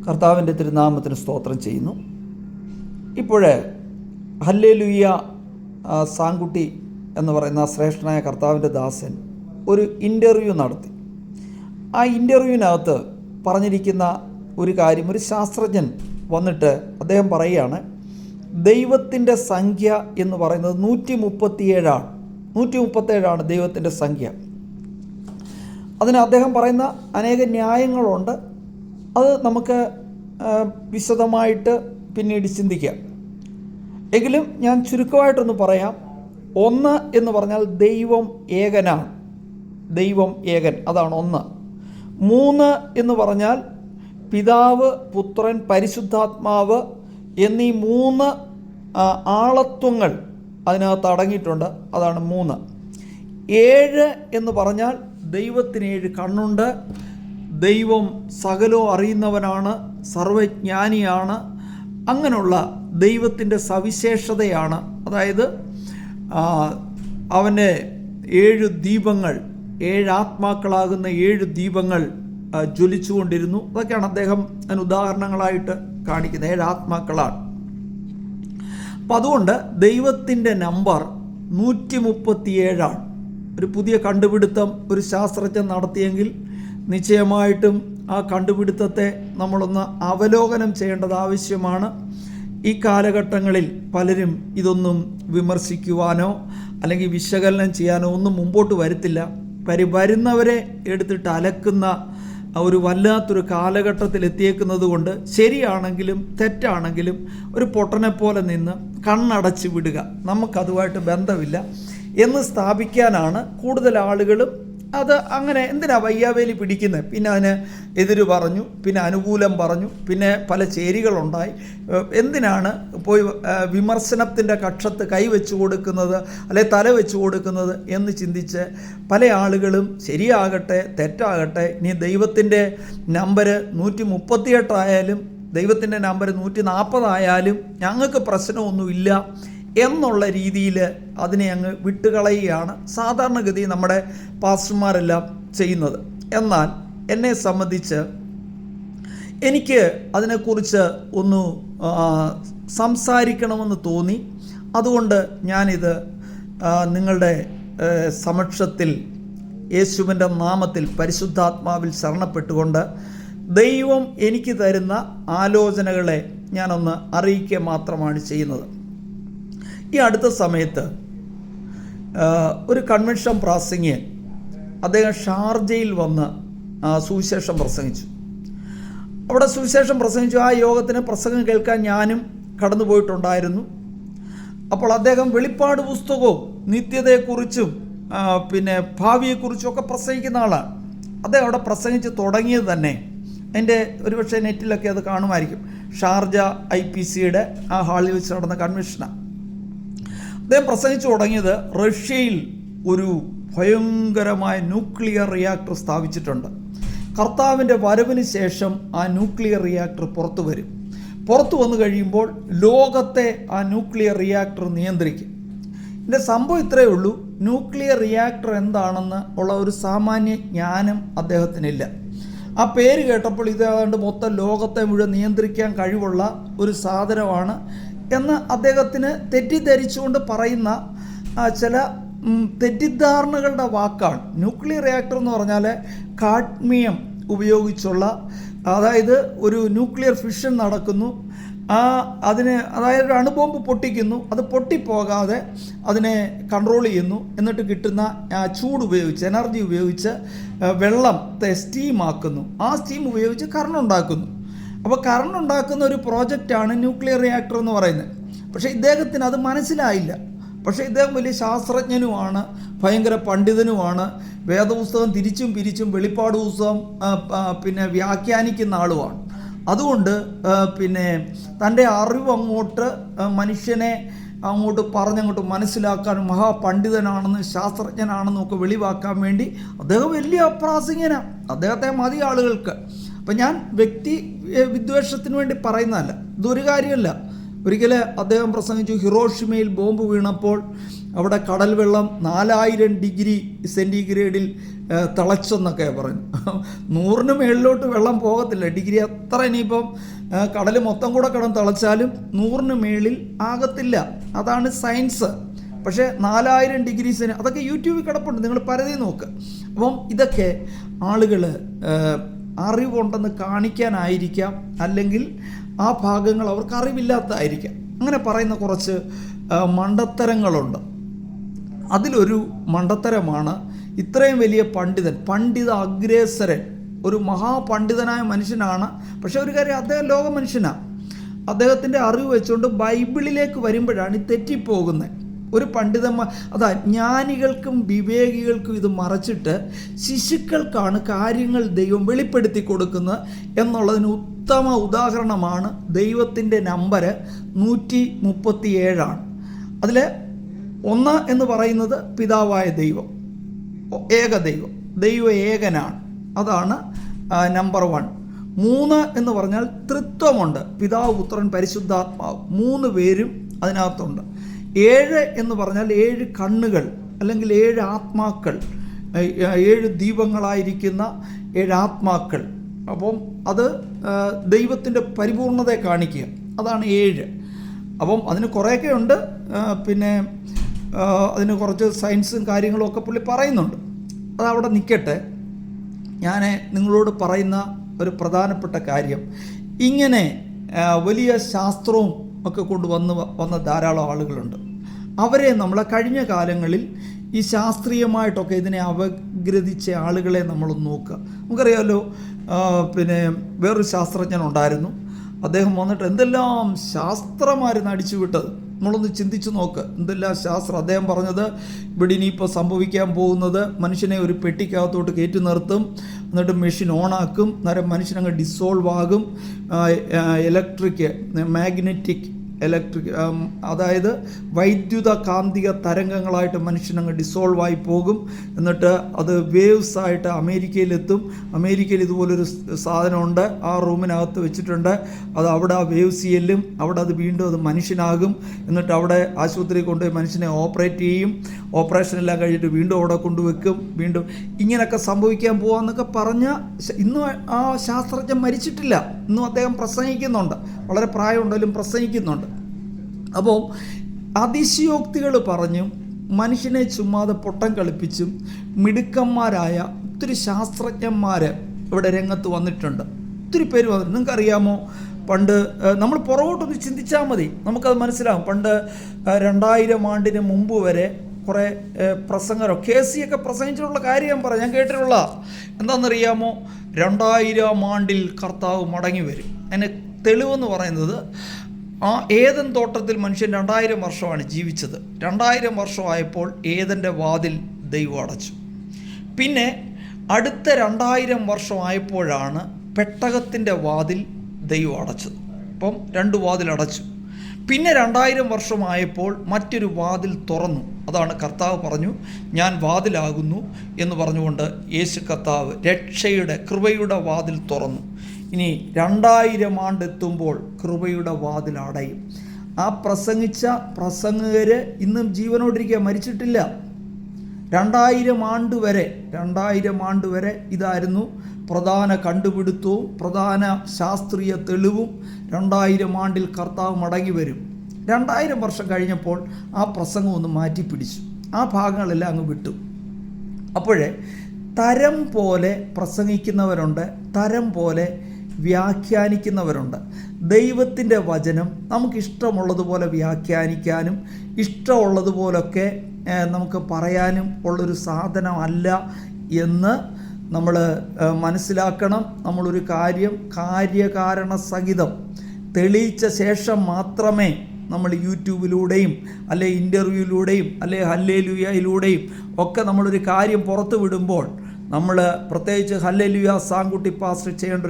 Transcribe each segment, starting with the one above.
കർത്താവിൻ്റെ തിരുനാമത്തിന് സ്തോത്രം ചെയ്യുന്നു. ഇപ്പോൾ ഹല്ലേലൂയ സാങ്കുട്ടി എന്ന് പറയുന്ന ശ്രേഷ്ഠനായ കർത്താവിൻ്റെ ദാസൻ ഒരു ഇൻ്റർവ്യൂ നടത്തി. ആ ഇൻ്റർവ്യൂവിനകത്ത് പറഞ്ഞിരിക്കുന്ന ഒരു കാര്യം, ഒരു ശാസ്ത്രജ്ഞൻ വന്നിട്ട് അദ്ദേഹം പറയുകയാണ്, ദൈവത്തിൻ്റെ സംഖ്യ എന്ന് പറയുന്നത് 137ആണ്. 137ആണ് ദൈവത്തിൻ്റെ സംഖ്യ. അതിന് അദ്ദേഹം പറയുന്ന അനേക ന്യായങ്ങളുണ്ട്. അത് നമുക്ക് വിശദമായിട്ട് പിന്നീട് ചിന്തിക്കാം. എങ്കിലും ഞാൻ ചുരുക്കമായിട്ടൊന്ന് പറയാം. 1 എന്ന് പറഞ്ഞാൽ ദൈവം ഏകനാണ്. ദൈവം ഏകൻ, അതാണ് 1. 3 എന്ന് പറഞ്ഞാൽ പിതാവ്, പുത്രൻ, പരിശുദ്ധാത്മാവ് എന്നീ 3 ആളത്വങ്ങൾ അതിനകത്ത് അടങ്ങിയിട്ടുണ്ട്. അതാണ് 3. 7 എന്ന് പറഞ്ഞാൽ ദൈവത്തിന് 7 കണ്ണുണ്ട്. ദൈവം സകലവും അറിയുന്നവനാണ്, സർവജ്ഞാനിയാണ്. അങ്ങനെയുള്ള ദൈവത്തിൻ്റെ സവിശേഷതയാണ്. അതായത് അവൻ്റെ 7 ദീപങ്ങൾ, 7 ആത്മാക്കളാകുന്ന 7 ദീപങ്ങൾ ജ്വലിച്ചുകൊണ്ടിരുന്നു. അതൊക്കെയാണ് അദ്ദേഹം അതിന് ഉദാഹരണങ്ങളായിട്ട് കാണിക്കുന്നത്. 7 ആത്മാക്കളാണ്. അപ്പം അതുകൊണ്ട് ദൈവത്തിൻ്റെ നമ്പർ 137ആണ്. ഒരു പുതിയ കണ്ടുപിടുത്തം ഒരു ശാസ്ത്രജ്ഞൻ നടത്തിയെങ്കിൽ നിശ്ചയമായിട്ടും ആ കണ്ടുപിടുത്തത്തെ നമ്മളൊന്ന് അവലോകനം ചെയ്യേണ്ടത് ആവശ്യമാണ്. ഈ കാലഘട്ടങ്ങളിൽ പലരും ഇതൊന്നും വിമർശിക്കുവാനോ അല്ലെങ്കിൽ വിശകലനം ചെയ്യാനോ ഒന്നും മുമ്പോട്ട് വരത്തില്ല. വരുന്നവരെ എടുത്തിട്ട് അലക്കുന്ന ഒരു വല്ലാത്തൊരു കാലഘട്ടത്തിൽ എത്തിയേക്കുന്നത് കൊണ്ട് ശരിയാണെങ്കിലും തെറ്റാണെങ്കിലും ഒരു പൊട്ടനെ പോലെ നിന്ന് കണ്ണടച്ച് വിടുക, നമുക്കതുമായിട്ട് ബന്ധമില്ല എന്ന് സ്ഥാപിക്കാനാണ് കൂടുതൽ ആളുകളും. അത് അങ്ങനെ എന്തിനാ വയ്യാവേലി പിടിക്കുന്നത്? പിന്നെ അതിന് എതിര് പറഞ്ഞു, പിന്നെ അനുകൂലം പറഞ്ഞു, പിന്നെ പല ചേരികളുണ്ടായി. എന്തിനാണ് പോയി വിമർശനത്തിൻ്റെ കക്ഷത്ത് കൈവച്ച് കൊടുക്കുന്നത്, അല്ലെ തല വെച്ച് കൊടുക്കുന്നത് എന്ന് ചിന്തിച്ച് പല ആളുകളും ശരിയാകട്ടെ തെറ്റാകട്ടെ, ഇനി ദൈവത്തിൻ്റെ നമ്പർ 138 ആയാലും ദൈവത്തിൻ്റെ നമ്പർ 140 ആയാലും ഞങ്ങൾക്ക് പ്രശ്നമൊന്നുമില്ല എന്നുള്ള രീതിയിൽ അതിനെ അങ്ങ് വിട്ടുകളയുകയാണ് സാധാരണഗതി നമ്മുടെ പാസ്റ്റർമാരെല്ലാം ചെയ്യുന്നത്. എന്നാൽ എന്നെ സംബന്ധിച്ച് എനിക്ക് അതിനെക്കുറിച്ച് ഒന്ന് സംസാരിക്കണമെന്ന് തോന്നി. അതുകൊണ്ട് ഞാനിത് നിങ്ങളുടെ സമക്ഷത്തിൽ യേശുവിൻ്റെ നാമത്തിൽ പരിശുദ്ധാത്മാവിൽ ശരണപ്പെട്ടുകൊണ്ട് ദൈവം എനിക്ക് തരുന്ന ആലോചനകളെ ഞാനൊന്ന് അറിയിക്കുക മാത്രമാണ് ചെയ്യുന്നത്. ഈ അടുത്ത സമയത്ത് ഒരു കൺവെൻഷൻ പ്രാസംഗികൻ അദ്ദേഹം ഷാർജയിൽ വന്ന് സുവിശേഷം പ്രസംഗിച്ചു. അവിടെ സുവിശേഷം പ്രസംഗിച്ചു. ആ യോഗത്തിന് പ്രസംഗം കേൾക്കാൻ ഞാനും കടന്നു പോയിട്ടുണ്ടായിരുന്നു. അപ്പോൾ അദ്ദേഹം വെളിപ്പാട് പുസ്തകവും നിത്യതയെക്കുറിച്ചും പിന്നെ ഭാവിയെക്കുറിച്ചും ഒക്കെ പ്രസംഗിക്കുന്ന ആളാണ്. അദ്ദേഹം അവിടെ പ്രസംഗിച്ച് തുടങ്ങിയത് തന്നെ, എൻ്റെ ഒരുപക്ഷെ നെറ്റിലൊക്കെ അത് കാണുമായിരിക്കും, ഷാർജ IPCയുടെ ആ ഹാളിൽ വെച്ച് നടന്ന കൺവെൻഷനാണ്. അദ്ദേഹം പ്രസംഗിച്ചു തുടങ്ങിയത് റഷ്യയിൽ ഒരു ഭയങ്കരമായ ന്യൂക്ലിയർ റിയാക്ടർ സ്ഥാപിച്ചിട്ടുണ്ട്. കർത്താവിൻ്റെ വരവിന് ശേഷം ആ ന്യൂക്ലിയർ റിയാക്ടർ പുറത്തു വരും. പുറത്തു വന്നു കഴിയുമ്പോൾ ലോകത്തെ ആ ന്യൂക്ലിയർ റിയാക്ടർ നിയന്ത്രിക്കും. ഇതിൻ്റെ സംഭവം ഇത്രയേ ഉള്ളൂ. ന്യൂക്ലിയർ റിയാക്ടർ എന്താണെന്ന് ഉള്ള ഒരു സാമാന്യ ജ്ഞാനം അദ്ദേഹത്തിനില്ല. ആ പേര് കേട്ടപ്പോൾ ഇതാണ്ട് മൊത്തം ലോകത്തെ മുഴുവൻ നിയന്ത്രിക്കാൻ കഴിവുള്ള ഒരു സാധനമാണ് എന്ന് അദ്ദേഹത്തിന് തെറ്റിദ്ധരിച്ചുകൊണ്ട് പറയുന്ന ചില തെറ്റിദ്ധാരണകളുടെ വാക്കാണ്. ന്യൂക്ലിയർ റിയാക്ടർ എന്ന് പറഞ്ഞാൽ കാഡ്മിയം ഉപയോഗിച്ചുള്ള, അതായത് ഒരു ന്യൂക്ലിയർ ഫിഷൻ നടക്കുന്നു, അതായത് ഒരു അണുബോംബ് പൊട്ടിക്കുന്നു, അത് പൊട്ടിപ്പോകാതെ അതിനെ കൺട്രോൾ ചെയ്യുന്നു, എന്നിട്ട് കിട്ടുന്ന ചൂട് ഉപയോഗിച്ച്, എനർജി ഉപയോഗിച്ച് വെള്ളത്തെ സ്റ്റീമാക്കുന്നു, ആ സ്റ്റീം ഉപയോഗിച്ച് കറണ്ട് ഉണ്ടാക്കുന്നു. അപ്പോൾ കറണ്ട് ഉണ്ടാക്കുന്ന ഒരു പ്രോജക്റ്റാണ് ന്യൂക്ലിയർ റിയാക്ടർ എന്ന് പറയുന്നത്. പക്ഷേ ഇദ്ദേഹത്തിന് അത് മനസ്സിലായില്ല. പക്ഷേ ഇദ്ദേഹം വലിയ ശാസ്ത്രജ്ഞനുമാണ്, ഭയങ്കര പണ്ഡിതനുമാണ്, വേദപുസ്തകം തിരിച്ചും പിരിച്ചും വെളിപ്പാട് പുസ്തകം പിന്നെ വ്യാഖ്യാനിക്കുന്ന ആളുമാണ്. അതുകൊണ്ട് പിന്നെ തൻ്റെ അറിവ് അങ്ങോട്ട് മനുഷ്യനെ അങ്ങോട്ട് പറഞ്ഞങ്ങോട്ട് മനസ്സിലാക്കാനും മഹാപണ്ഡിതനാണെന്ന് ശാസ്ത്രജ്ഞനാണെന്നും ഒക്കെ വെളിവാക്കാൻ വേണ്ടി അദ്ദേഹം വലിയ പ്രാസംഗികനാണ്. അദ്ദേഹത്തെ മതി ആളുകൾക്ക്. അപ്പം ഞാൻ വ്യക്തി വിദ്വേഷത്തിന് വേണ്ടി പറയുന്നതല്ല, ഇതൊരു കാര്യമല്ല. ഒരിക്കൽ അദ്ദേഹം പ്രസംഗിച്ചു, ഹിരോഷിമയിൽ ബോംബ് വീണപ്പോൾ അവിടെ കടൽ വെള്ളം 4000 ഡിഗ്രി സെൻറ്റിഗ്രേഡിൽ തിളച്ചെന്നൊക്കെ പറഞ്ഞു. 100-ന് മേളിലോട്ട് വെള്ളം പോകത്തില്ല. ഡിഗ്രി എത്ര ഇനിയിപ്പം കടൽ മൊത്തം കൂടെ കിടന്ന് തിളച്ചാലും 100-ന് മേളിൽ ആകത്തില്ല. അതാണ് സയൻസ്. പക്ഷേ 4000 ഡിഗ്രീസിന് അതൊക്കെ യൂട്യൂബിൽ കിടപ്പുണ്ട്, നിങ്ങൾ പരതി നോക്ക്. അപ്പം ഇതൊക്കെ ആളുകൾ അറിവുണ്ടെന്ന് കാണിക്കാനായിരിക്കാം, അല്ലെങ്കിൽ ആ ഭാഗങ്ങൾ അവർക്ക് അറിവില്ലാത്തതായിരിക്കാം. അങ്ങനെ പറയുന്ന കുറച്ച് മണ്ടത്തരങ്ങളുണ്ട്. അതിലൊരു മണ്ടത്തരമാണ് ഇത്രയും വലിയ പണ്ഡിത അഗ്രേസരൻ, ഒരു മഹാപണ്ഡിതനായ മനുഷ്യനാണ്. പക്ഷേ ഒരു കാര്യം, അദ്ദേഹം ലോക മനുഷ്യനാണ്. അദ്ദേഹത്തിൻ്റെ അറിവ് വെച്ചുകൊണ്ട് ബൈബിളിലേക്ക് വരുമ്പോഴാണ് ഈ തെറ്റിപ്പോകുന്നത്. ഒരു അതാ ജ്ഞാനികൾക്കും വിവേകികൾക്കും ഇത് മറച്ചിട്ട് ശിശുക്കൾക്കാണ് കാര്യങ്ങൾ ദൈവം വെളിപ്പെടുത്തി കൊടുക്കുന്നത് എന്നുള്ളതിന് ഉത്തമ ഉദാഹരണമാണ് ദൈവത്തിൻ്റെ നമ്പർ 137. അതിൽ 1 എന്ന് പറയുന്നത് പിതാവായ ദൈവം, ദൈവം ഏകനാണ്, അതാണ് നമ്പർ 1. 3 എന്ന് പറഞ്ഞാൽ ത്രിത്വമുണ്ട്, പിതാവ്, പുത്രൻ, പരിശുദ്ധാത്മാവ്, 3 പേരും അതിനകത്തുണ്ട്. 7 എന്ന് പറഞ്ഞാൽ 7 കണ്ണുകൾ, അല്ലെങ്കിൽ 7 ആത്മാക്കൾ, 7 ദീപങ്ങളായിരിക്കുന്ന 7 ആത്മാക്കൾ. അപ്പം അത് ദൈവത്തിൻ്റെ പരിപൂർണതയെ കാണിക്കുക, അതാണ് 7. അപ്പം അതിന് കുറേയൊക്കെ ഉണ്ട്, പിന്നെ അതിന് കുറച്ച് സയൻസും കാര്യങ്ങളും ഒക്കെ പുള്ളി പറയുന്നുണ്ട്. അതവിടെ നിൽക്കട്ടെ. ഞാൻ നിങ്ങളോട് പറയുന്ന ഒരു പ്രധാനപ്പെട്ട കാര്യം, ഇങ്ങനെ വലിയ ശാസ്ത്രവും ഒക്കെ വന്ന ധാരാളം ആളുകളുണ്ട്. അവരെ നമ്മളെ കഴിഞ്ഞ കാലങ്ങളിൽ ഈ ശാസ്ത്രീയമായിട്ടൊക്കെ ഇതിനെ അപഗ്രഥിച്ച ആളുകളെ നമ്മൾ നോക്കുക. നമുക്കറിയാമല്ലോ, പിന്നെ വേറൊരു ശാസ്ത്രജ്ഞൻ ഉണ്ടായിരുന്നു. അദ്ദേഹം വന്നിട്ട് എന്തെല്ലാം ശാസ്ത്രമായിരുന്നു അടിച്ചു വിട്ടത്. നമ്മളൊന്ന് ചിന്തിച്ച് നോക്ക്, എന്തെല്ലാം ശാസ്ത്രം. അദ്ദേഹം പറഞ്ഞത്, ഇവിടെ ഇനിയിപ്പോൾ സംഭവിക്കാൻ പോകുന്നത്, മനുഷ്യനെ ഒരു പെട്ടിക്കകത്തോട്ട് കയറ്റി നിർത്തും, എന്നിട്ട് മെഷീൻ ഓണാക്കും, നേരം മനുഷ്യനങ്ങ് ഡിസോൾവ് ആകും. മാഗ്നറ്റിക് അതായത് വൈദ്യുത കാന്തിക തരംഗങ്ങളായിട്ട് മനുഷ്യനങ്ങ് ഡിസോൾവ് ആയി പോകും. എന്നിട്ട് അത് വേവ്സ് ആയിട്ട് അമേരിക്കയിലെത്തും. അമേരിക്കയിൽ ഇതുപോലൊരു സാധനമുണ്ട്, ആ റൂമിനകത്ത് വെച്ചിട്ടുണ്ട്. അത് അവിടെ ആ വേവ്സ് ചെല്ലും, അവിടെ അത് വീണ്ടും അത് മനുഷ്യനാകും. എന്നിട്ട് അവിടെ ആശുപത്രിയിൽ കൊണ്ടുപോയി മനുഷ്യനെ ഓപ്പറേറ്റ് ചെയ്യും. ഓപ്പറേഷനെല്ലാം കഴിഞ്ഞിട്ട് വീണ്ടും അവിടെ കൊണ്ടുവെക്കും. വീണ്ടും ഇങ്ങനെയൊക്കെ സംഭവിക്കാൻ പോകാമെന്നൊക്കെ പറഞ്ഞ് ഇന്നും ആ ശാസ്ത്രജ്ഞൻ മരിച്ചിട്ടില്ല. ഇന്നും അദ്ദേഹം പ്രസംഗിക്കുന്നുണ്ട്, വളരെ പ്രായമുണ്ടെങ്കിലും പ്രസംഗിക്കുന്നുണ്ട്. അപ്പോൾ അതിശയോക്തികൾ പറഞ്ഞും മനുഷ്യനെ ചുമ്മാതെ പൊട്ടം കളിപ്പിച്ചും മിടുക്കന്മാരായ ഒത്തിരി ശാസ്ത്രജ്ഞന്മാർ ഇവിടെ രംഗത്ത് വന്നിട്ടുണ്ട്. ഒത്തിരി പേര് വന്നിട്ടുണ്ട്. നിങ്ങൾക്കറിയാമോ, പണ്ട് നമ്മൾ പുറകോട്ടൊന്ന് ചിന്തിച്ചാൽ മതി, നമുക്കത് മനസ്സിലാകും. പണ്ട് 2000 ആണ്ടിന് മുമ്പ് വരെ കുറേ പ്രസംഗരോ കേസിയൊക്കെ പ്രസംഗിച്ചിട്ടുള്ള കാര്യം ഞാൻ പറയാം, ഞാൻ കേട്ടിട്ടുള്ള. എന്താണെന്നറിയാമോ, 2000 ആണ്ടിൽ കർത്താവ് മടങ്ങി വരും. അതിന് തെളിവെന്ന് പറയുന്നത്, ആ ഏദൻ തോട്ടത്തിൽ മനുഷ്യൻ 2000 വർഷമാണ് ജീവിച്ചത്. 2000 വർഷമായപ്പോൾ ഏദൻ്റെ വാതിൽ ദൈവം അടച്ചു. പിന്നെ അടുത്ത 2000 വർഷമായപ്പോഴാണ് പെട്ടകത്തിൻ്റെ വാതിൽ ദൈവം അടച്ചത്. അപ്പം 2 വാതിൽ അടച്ചു. പിന്നെ 2000 വർഷമായപ്പോൾ മറ്റൊരു വാതിൽ തുറന്നു. അതാണ് കർത്താവ് പറഞ്ഞു, ഞാൻ വാതിലാകുന്നു എന്ന് പറഞ്ഞുകൊണ്ട് യേശു കർത്താവ് രക്ഷയുടെ, കൃപയുടെ വാതിൽ തുറന്നു. ഇനി 2000 ആണ്ടെത്തുമ്പോൾ കൃപയുടെ വാതിൽ അടയും. ആ പ്രസംഗിച്ച പ്രസംഗകർ ഇന്നും ജീവനോടിരിക്കുക, മരിച്ചിട്ടില്ല. 2000 ആണ്ട് വരെ ഇതായിരുന്നു പ്രധാന കണ്ടുപിടുത്തവും പ്രധാന ശാസ്ത്രീയ തെളിവും. 2000 ആണ്ടിൽ കർത്താവ് മടങ്ങി വരും. 2000 വർഷം കഴിഞ്ഞപ്പോൾ ആ പ്രസംഗം ഒന്ന് മാറ്റിപ്പിടിച്ചു, ആ ഭാഗങ്ങളെല്ലാം അങ്ങ് വിട്ടു. അപ്പോഴേ തരം പോലെ പ്രസംഗിക്കുന്നവരുണ്ട്, തരം പോലെ വ്യാഖ്യാനിക്കുന്നവരുണ്ട്. ദൈവത്തിൻ്റെ വചനം നമുക്കിഷ്ടമുള്ളതുപോലെ വ്യാഖ്യാനിക്കാനും ഇഷ്ടമുള്ളതുപോലൊക്കെ നമുക്ക് പറയാനും ഉള്ളൊരു സാധനമല്ല എന്ന് നമ്മൾ മനസ്സിലാക്കണം. നമ്മളൊരു കാര്യം കാര്യകാരണ സഹിതം തെളിയിച്ച ശേഷം മാത്രമേ നമ്മൾ യൂട്യൂബിലൂടെയും അല്ലെ ഇൻ്റർവ്യൂയിലൂടെയും അല്ലെ ഹല്ലേലൂയയിലൂടെയും ഒക്കെ നമ്മളൊരു കാര്യം പുറത്തു വിടുമ്പോൾ നമ്മൾ പ്രത്യേകിച്ച് ഹല്ലേലൂയ സാങ്കുട്ടി പാസ്റ്റർ ചെയ്യേണ്ട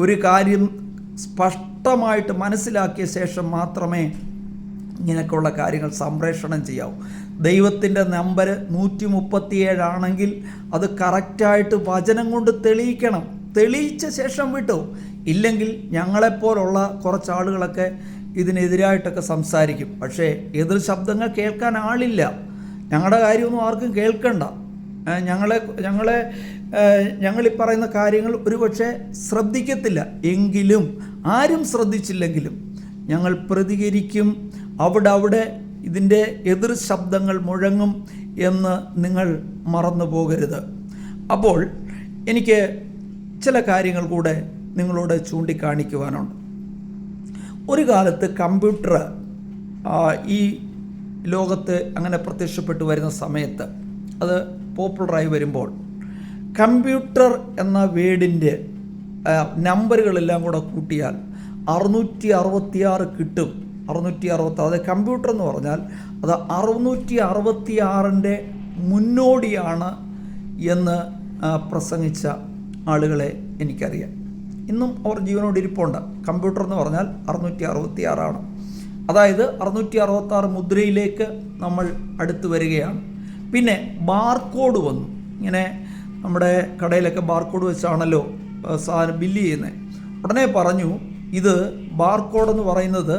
ഒരു കാര്യം സ്പഷ്ടമായിട്ട് മനസ്സിലാക്കിയ ശേഷം മാത്രമേ ഇങ്ങനെയൊക്കെയുള്ള കാര്യങ്ങൾ സംപ്രേഷണം ചെയ്യാവൂ. ദൈവത്തിൻ്റെ നമ്പർ 137 ആണെങ്കിൽ അത് കറക്റ്റായിട്ട് വചനം കൊണ്ട് തെളിയിക്കണം. തെളിയിച്ച ശേഷം വിട്ടു. ഇല്ലെങ്കിൽ ഞങ്ങളെപ്പോലുള്ള കുറച്ച് ആളുകളൊക്കെ ഇതിനെതിരായിട്ടൊക്കെ സംസാരിക്കും. പക്ഷേ എതിർ ശബ്ദങ്ങൾ കേൾക്കാൻ ആളില്ല. ഞങ്ങളുടെ കാര്യമൊന്നും ആർക്കും കേൾക്കണ്ട. ഞങ്ങളീ പറയുന്ന കാര്യങ്ങൾ ഒരുപക്ഷെ ശ്രദ്ധിക്കത്തില്ല എങ്കിലും, ആരും ശ്രദ്ധിച്ചില്ലെങ്കിലും ഞങ്ങൾ പ്രതികരിക്കും. അവിടെ ഇതിൻ്റെ എതിർ ശബ്ദങ്ങൾ മുഴങ്ങും എന്ന് നിങ്ങൾ മറന്നു പോകരുത്. അപ്പോൾ എനിക്ക് ചില കാര്യങ്ങൾ കൂടെ നിങ്ങളോട് ചൂണ്ടിക്കാണിക്കുവാനുണ്ട്. ഒരു കാലത്ത് കമ്പ്യൂട്ടർ ഈ ലോകത്ത് അങ്ങനെ പ്രത്യക്ഷപ്പെട്ടു വരുന്ന സമയത്ത്, അത് പോപ്പുലറായി വരുമ്പോൾ, കമ്പ്യൂട്ടർ എന്ന വേർഡിൻ്റെ നമ്പറുകളെല്ലാം കൂടെ കൂട്ടിയാൽ 666 കിട്ടും. 666, അത് കമ്പ്യൂട്ടർ എന്ന് പറഞ്ഞാൽ അത് 666ൻ്റെ മുന്നോടിയാണ് എന്ന് പ്രസംഗിച്ച ആളുകളെ എനിക്കറിയാം. ഇന്നും അവർ ജീവനോട് ഇരിപ്പുണ്ട്. കമ്പ്യൂട്ടർ എന്ന് പറഞ്ഞാൽ 666ആണ്. അതായത് 666 മുദ്രയിലേക്ക് നമ്മൾ അടുത്ത് വരികയാണ്. പിന്നെ ബാർകോഡ് വന്നു. ഇങ്ങനെ നമ്മുടെ കടയിലൊക്കെ ബാർകോഡ് വെച്ചാണല്ലോ സാധനം ബില്ല് ചെയ്യുന്നത്. ഉടനെ പറഞ്ഞു, ഇത് ബാർകോഡ് എന്ന് പറയുന്നത്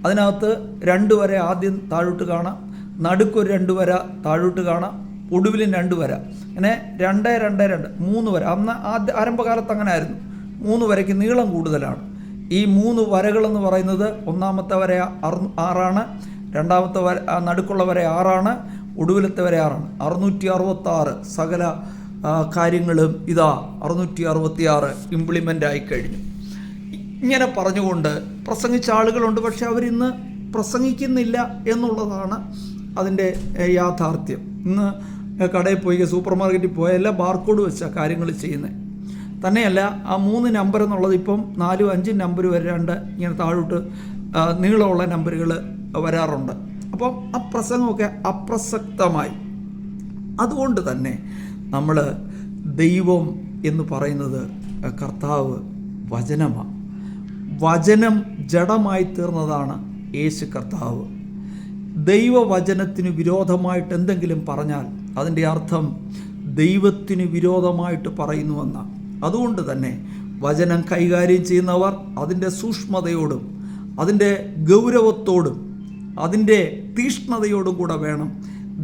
അതിനകത്ത് 2 വര ആദ്യം താഴോട്ട് കാണാം, നടുക്കൊരു 2 വര താഴോട്ട് കാണാം, ഒടുവിലും 2 വര, ഇങ്ങനെ 2, 2, 2, 3 വര. അന്ന് ആരംഭകാലത്ത് അങ്ങനെ ആയിരുന്നു. 3 വരയ്ക്ക് നീളം കൂടുതലാണ്. ഈ 3 വരകളെന്ന് പറയുന്നത്, ഒന്നാമത്തെ വര 6ആണ്, രണ്ടാമത്തെ വര നടുക്കുള്ള വര 6ആണ്, ഒടുവിലത്തെ വര 6ആണ്. 666 സകല കാര്യങ്ങളും ഇതാ 666 ഇംപ്ലിമെൻ്റ് ആയി കഴിഞ്ഞു. ഇങ്ങനെ പറഞ്ഞുകൊണ്ട് പ്രസംഗിച്ച ആളുകളുണ്ട്. പക്ഷെ അവരിന്ന് പ്രസംഗിക്കുന്നില്ല എന്നുള്ളതാണ് അതിൻ്റെ യാഥാർത്ഥ്യം. ഇന്ന് കടയിൽ പോയി, സൂപ്പർ മാർക്കറ്റിൽ പോയാൽ എല്ലാം ബാർകോഡ് വെച്ചാൽ കാര്യങ്ങൾ ചെയ്യുന്നത്. തന്നെയല്ല, ആ 3 നമ്പർ എന്നുള്ളത് ഇപ്പം 4, 5 നമ്പർ വരാണ്ട് ഇങ്ങനെ താഴോട്ട് നീളമുള്ള നമ്പറുകൾ വരാറുണ്ട്. അപ്പം ആ പ്രസംഗമൊക്കെ അപ്രസക്തമായി. അതുകൊണ്ട് തന്നെ നമ്മൾ ദൈവം എന്ന് പറയുന്നത് കർത്താവ് വചനമാണ്. വചനം ജഡമായി തീർന്നതാണ് യേശു കർത്താവ്. ദൈവവചനത്തിന് വിരോധമായിട്ട് എന്തെങ്കിലും പറഞ്ഞാൽ അതിൻ്റെ അർത്ഥം ദൈവത്തിന് വിരോധമായിട്ട് പറയുന്നുവെന്നാണ്. അതുകൊണ്ട് തന്നെ വചനം കൈകാര്യം ചെയ്യുന്നവർ അതിൻ്റെ സൂക്ഷ്മതയോടും അതിൻ്റെ ഗൗരവത്തോടും അതിൻ്റെ തീഷ്ണതയോടും കൂടെ വേണം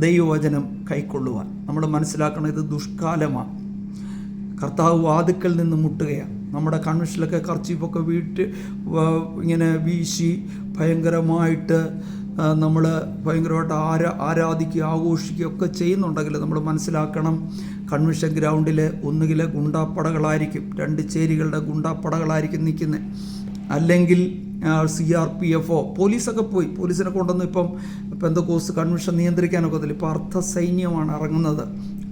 ദൈവവചനം കൈക്കൊള്ളുവാൻ. നമ്മൾ മനസ്സിലാക്കണം, ഇത് ദുഷ്കാലമാണ്. കർത്താവ് വാതിക്കൽ നിന്ന് മുട്ടുകയാണ്. നമ്മുടെ കൺവെൻഷനിലൊക്കെ കർച്ചീഫൊക്കെ ഇങ്ങനെ വീശി ഭയങ്കരമായിട്ട് നമ്മൾ ഭയങ്കരമായിട്ട് ആരാധിക്കുക, ആഘോഷിക്കുക ഒക്കെ ചെയ്യുന്നുണ്ടെങ്കിൽ നമ്മൾ മനസ്സിലാക്കണം, കൺവെൻഷൻ ഗ്രൗണ്ടിൽ ഒന്നുകിൽ ഗുണ്ടാപ്പടകളായിരിക്കും, 2 ചേരികളുടെ ഗുണ്ടാപ്പടകളായിരിക്കും നിൽക്കുന്നത്, അല്ലെങ്കിൽ CRPF പോലീസൊക്കെ പോയി. പോലീസിനെ കൊണ്ടൊന്നും ഇപ്പം പെന്തക്കോസ്ത് കൺവെൻഷൻ നിയന്ത്രിക്കാനൊക്കെ ഒന്നുമില്ല. ഇപ്പോൾ അർദ്ധസൈന്യമാണ് ഇറങ്ങുന്നത്.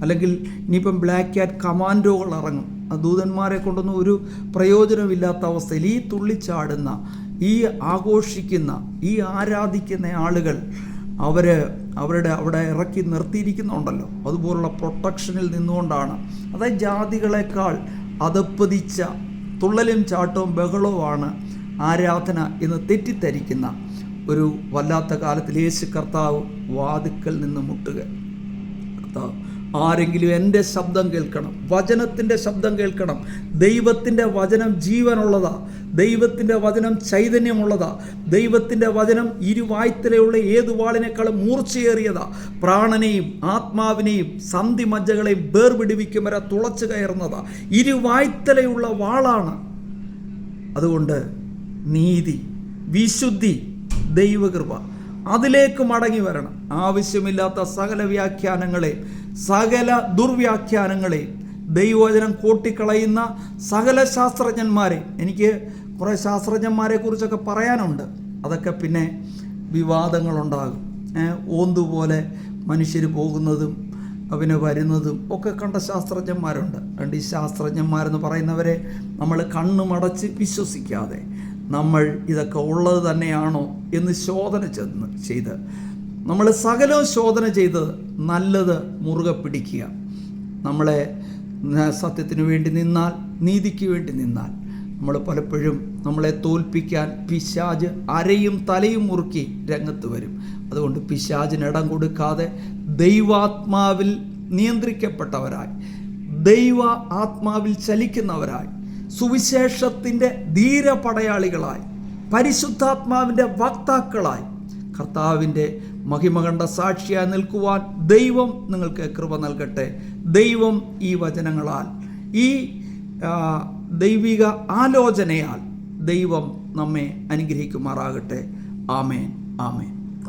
അല്ലെങ്കിൽ ഇനിയിപ്പം ബ്ലാക്ക് ക്യാറ്റ് കമാൻഡോകൾ ഇറങ്ങും. ദൂതന്മാരെ കൊണ്ടൊന്നും ഒരു പ്രയോജനമില്ലാത്ത അവസ്ഥയിൽ ഈ തുള്ളിച്ചാടുന്ന, ഈ ആഘോഷിക്കുന്ന, ഈ ആരാധിക്കുന്ന ആളുകൾ അവിടെ ഇറക്കി നിർത്തിയിരിക്കുന്നുണ്ടല്ലോ. അതുപോലുള്ള പ്രൊട്ടക്ഷനിൽ നിന്നുകൊണ്ടാണ്. അതായത് ജാതികളെക്കാൾ അതപ്പതിച്ച തുള്ളലും ചാട്ടവും ബഹളവുമാണ് ആരാധന എന്ന് തെറ്റിദ്ധരിക്കുന്ന ഒരു വല്ലാത്ത കാലത്തിൽ യേശു കർത്താവ് വാതിക്കൽ നിന്ന് മുട്ടുക. കർത്താവ്, ആരെങ്കിലും എൻ്റെ ശബ്ദം കേൾക്കണം, വചനത്തിൻ്റെ ശബ്ദം കേൾക്കണം. ദൈവത്തിൻ്റെ വചനം ജീവനുള്ളതാ, ദൈവത്തിൻ്റെ വചനം ചൈതന്യമുള്ളതാ, ദൈവത്തിൻ്റെ വചനം ഇരുവായ്ത്തലയുള്ള ഏതു വാളിനേക്കാളും മൂർച്ചയേറിയതാ, പ്രാണനെയും ആത്മാവിനെയും സന്ധിമജ്ജകളെയും വേർപിടിവിക്കും വരെ തുളച്ചു കയറുന്നതാ, ഇരുവായ്ത്തലയുള്ള വാളാണ്. അതുകൊണ്ട് നീതി, വിശുദ്ധി, ദൈവകൃപ, അതിലേക്ക് മടങ്ങി വരണം. ആവശ്യമില്ലാത്ത സകല വ്യാഖ്യാനങ്ങളെയും സകല ദുർവ്യാഖ്യാനങ്ങളെയും ദൈവവചനം കോട്ടിക്കളയുന്ന സകല ശാസ്ത്രജ്ഞന്മാരെ, എനിക്ക് കുറേ ശാസ്ത്രജ്ഞന്മാരെ കുറിച്ചൊക്കെ പറയാനുണ്ട്. അതൊക്കെ പിന്നെ വിവാദങ്ങളുണ്ടാകും. ഓന്തുപോലെ മനുഷ്യർ പോകുന്നതും പിന്നെ വരുന്നതും ഒക്കെ കണ്ട ശാസ്ത്രജ്ഞന്മാരുണ്ട്. അതുകൊണ്ട് ഈ ശാസ്ത്രജ്ഞന്മാരെന്ന് പറയുന്നവരെ നമ്മൾ കണ്ണുമടച്ച് വിശ്വസിക്കാതെ നമ്മൾ ഇതൊക്കെ ഉള്ളത് തന്നെയാണോ എന്ന് ശോധന ചെയ്ത് നമ്മൾ സകലവും ശോധന ചെയ്ത് നല്ലത് മുറുകെ പിടിക്കുക. നമ്മളെ സത്യത്തിന് വേണ്ടി നിന്നാൽ, നീതിക്ക് വേണ്ടി നിന്നാൽ, നമ്മൾ പലപ്പോഴും നമ്മളെ തോൽപ്പിക്കാൻ പിശാച് അരയും തലയും മുറുക്കി രംഗത്ത് വരും. അതുകൊണ്ട് പിശാചിന് ഇടം കൊടുക്കാതെ ദൈവാത്മാവിൽ നിയന്ത്രിക്കപ്പെട്ടവരായി, ദൈവ ആത്മാവിൽ ചലിക്കുന്നവരായി, സുവിശേഷത്തിൻ്റെ ധീരപടയാളികളായി, പരിശുദ്ധാത്മാവിൻ്റെ വക്താക്കളായി, കർത്താവിൻ്റെ മഹിമ കണ്ട സാക്ഷിയായി നിൽക്കുവാൻ ദൈവം നിങ്ങൾക്ക് കൃപ നൽകട്ടെ. ദൈവം ഈ വചനങ്ങളാൽ, ഈ ദൈവിക ആലോചനയാൽ ദൈവം നമ്മെ അനുഗ്രഹിക്കുമാറാകട്ടെ. ആമേൻ, ആമേൻ.